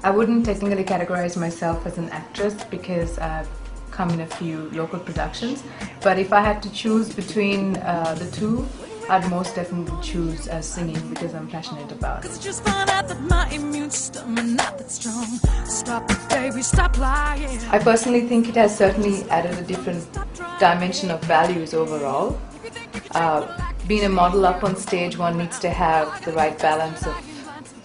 I wouldn't technically categorize myself as an actress because I've come in a few local productions, but if I had to choose between the two, I'd most definitely choose singing because I'm passionate about it. Just found out that my immune system is not that strong. Stop it, baby, stop lying. I personally think it has certainly added a different dimension of values overall. Being a model up on stage, one needs to have the right balance of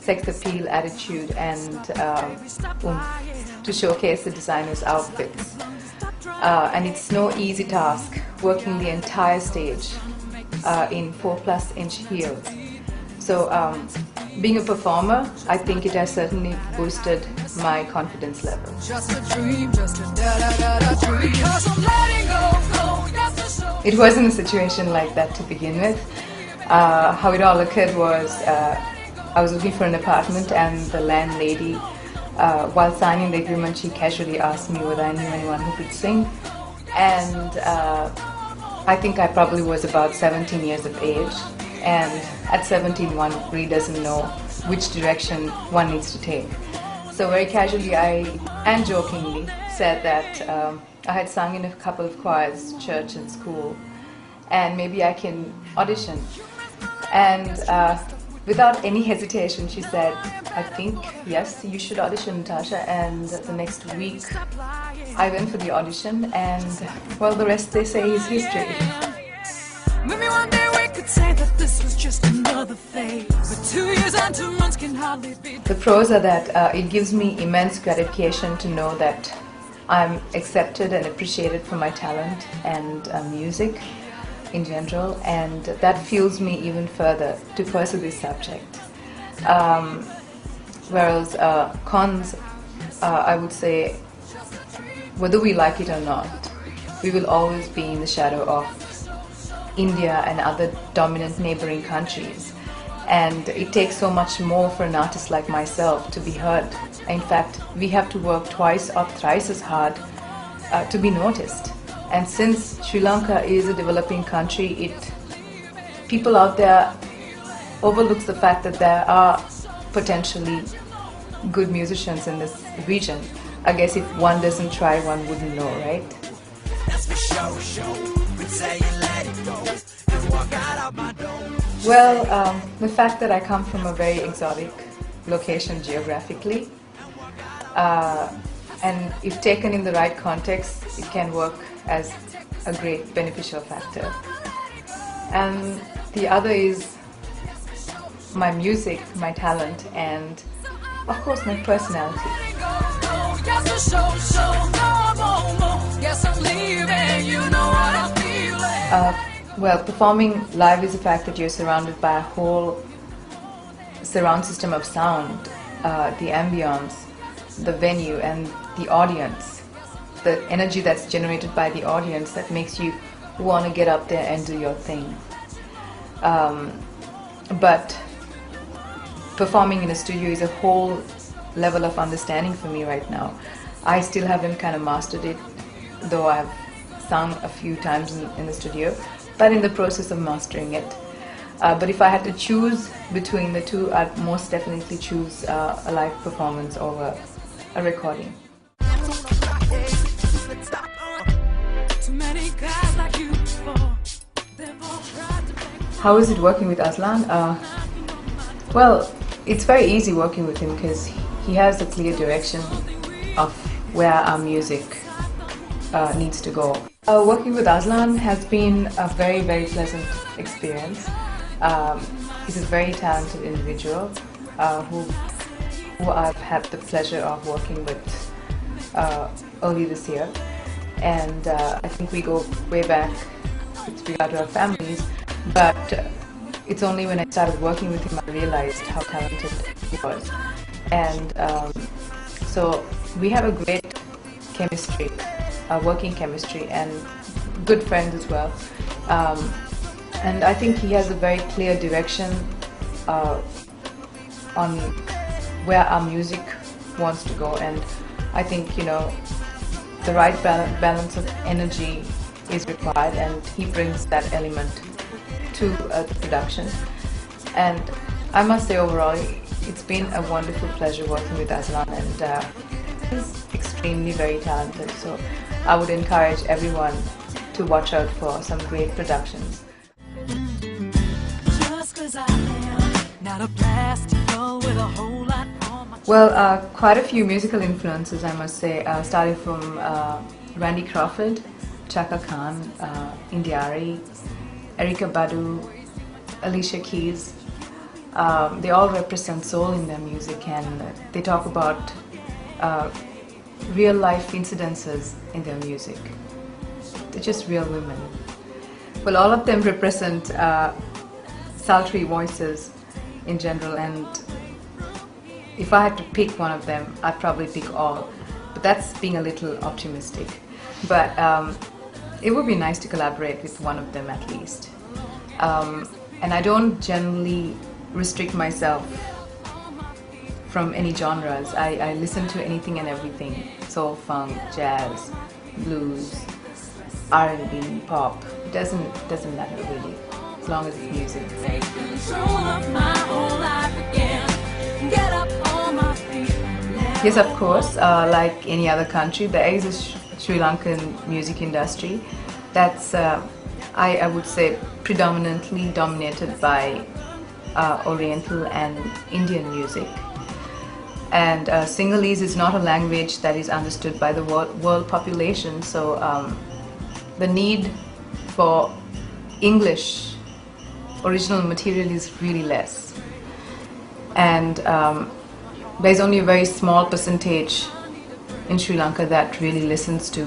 sex appeal, attitude and oomph to showcase the designer's outfits. And it's no easy task working the entire stage in 4+ inch heels. So being a performer, I think it has certainly boosted my confidence level. It wasn't a situation like that to begin with. How it all occurred was I was looking for an apartment and the landlady, while signing the agreement, she casually asked me whether I knew anyone who could sing. And I think I probably was about 17 years of age, and at 17 one really doesn't know which direction one needs to take. So very casually and jokingly said that I had sung in a couple of choirs, church and school, and maybe I can audition. And without any hesitation she said, I think, yes, you should audition, Natasha. And the next week I went for the audition, and well, the rest they say is history. Maybe one day we could say that this was just another phase, but 2 years and 2 months can hardly be. The pros are that it gives me immense gratification to know that I'm accepted and appreciated for my talent and music in general, and that fuels me even further to pursue this subject. Whereas cons, I would say, whether we like it or not, we will always be in the shadow of India and other dominant neighboring countries, and it takes so much more for an artist like myself to be heard. In fact, we have to work twice or thrice as hard to be noticed. And since Sri Lanka is a developing country, people out there overlooks the fact that there are potentially good musicians in this region. I guess if one doesn't try, one wouldn't know, right? Well, the fact that I come from a very exotic location geographically, and if taken in the right context, it can work as a great beneficial factor. And the other is my music, my talent, and of course my personality. Well, performing live is the fact that you're surrounded by a whole surround system of sound, the ambience, the venue and the audience, the energy that's generated by the audience that makes you want to get up there and do your thing. But performing in a studio is a whole level of understanding for me right now. I still haven't kind of mastered it, though I've sung a few times in the studio, but in the process of mastering it. But if I had to choose between the two, I'd most definitely choose a live performance over a recording. How is it working with Aslan? Well, it's very easy working with him because he has a clear direction of where our music needs to go. Working with Aslan has been a very, very pleasant experience. He's a very talented individual who I've had the pleasure of working with early this year, and I think we go way back with regard to our families, but it's only when I started working with him I realized how talented he was. And so we have a great chemistry, working chemistry, and good friends as well. And I think he has a very clear direction on where our music wants to go, and I think, you know, the right balance of energy is required, and he brings that element to the production. And I must say, overall, It's been a wonderful pleasure working with Aslan, and he's extremely very talented. So I would encourage everyone to watch out for some great productions. Just 'cause I am not a plastic doll with a whole lot on my Well, quite a few musical influences, I must say, starting from Randy Crawford, Chaka Khan, Indiari, Erykah Badu, Alicia Keys. They all represent soul in their music, and they talk about real life incidences in their music. They're just real women. Well, all of them represent sultry voices in general, and if I had to pick one of them, I'd probably pick all. But that's being a little optimistic. But it would be nice to collaborate with one of them at least. And I don't generally restrict myself from any genres. I listen to anything and everything: soul, funk, jazz, blues, R&B, pop. It doesn't matter really, as long as it's music. take control of my whole life again. Get up on my feet. Yes, of course. Like any other country, there is a Sri Lankan music industry that's, I would say, predominantly dominated by Oriental and Indian music. And Sinhalese is not a language that is understood by the world population, so the need for English original material is really less. And there's only a very small percentage in Sri Lanka that really listens to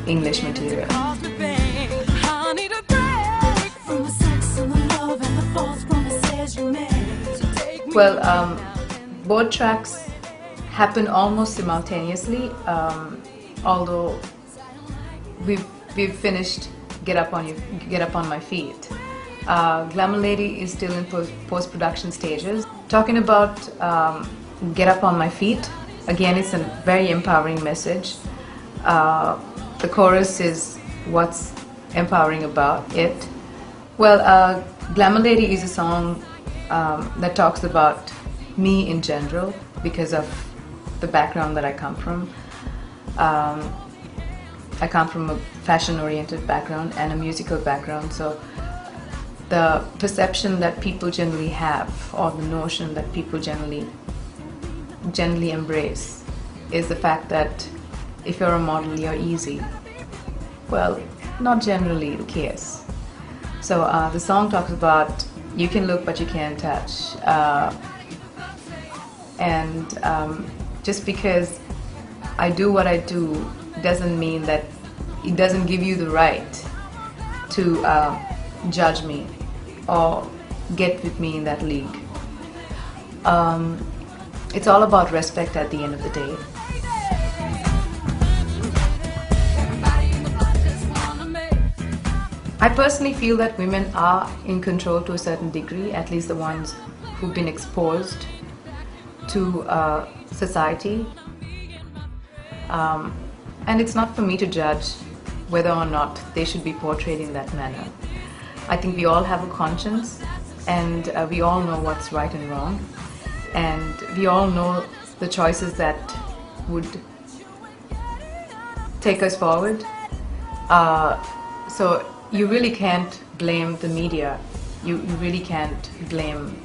English material. Cause me, babe. I need a break from the sex and the love and the false promises you made. So take me Well, both tracks happen almost simultaneously, although we've finished Get Up on My Feet. Glamour Lady is still in post-production stages. Talking about Get Up on My Feet, again, it's a very empowering message. The chorus is what's empowering about it. Well, Glamour Lady is a song that talks about me in general because of the background that I come from. I come from a fashion-oriented background and a musical background, so the perception that people generally have, or the notion that people generally embrace, is the fact that if you're a model, you're easy. Well, not generally the case. So the song talks about you can look but you can't touch, and just because I do what I do doesn't mean that it doesn't give you the right to judge me or get with me in that league. It's all about respect at the end of the day. I personally feel that women are in control to a certain degree, at least the ones who've been exposed to society. And it's not for me to judge whether or not they should be portrayed in that manner. I think we all have a conscience, and we all know what's right and wrong, and we all know the choices that would take us forward. So you really can't blame the media. You really can't blame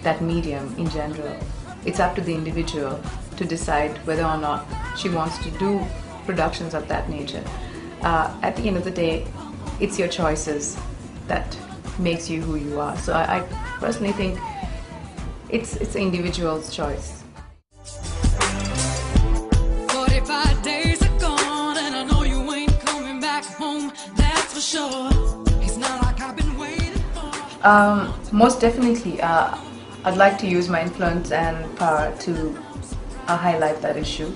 that medium in general. It's up to the individual to decide whether or not she wants to do productions of that nature. At the end of the day, it's your choices that makes you who you are. So I personally think it's an individual's choice. 45 days are gone, and I know you ain't coming back home, that's for sure. It's not like I've been waiting for. Most definitely, I'd like to use my influence and power to highlight that issue.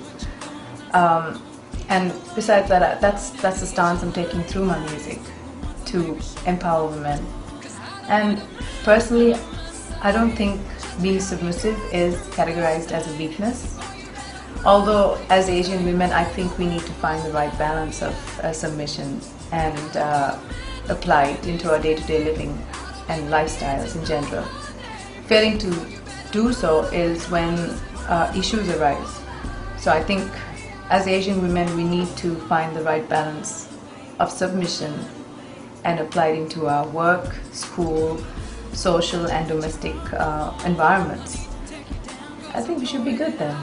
And besides that, that's the stance I'm taking through my music, to empower women. And personally, I don't think being submissive is categorized as a weakness. Although as Asian women, I think we need to find the right balance of submission and apply it into our day-to-day living and lifestyles in general. Failing to do so is when issues arise. So I think as Asian women, we need to find the right balance of submission and apply it into our work, school, social and domestic environments. I think we should be good then.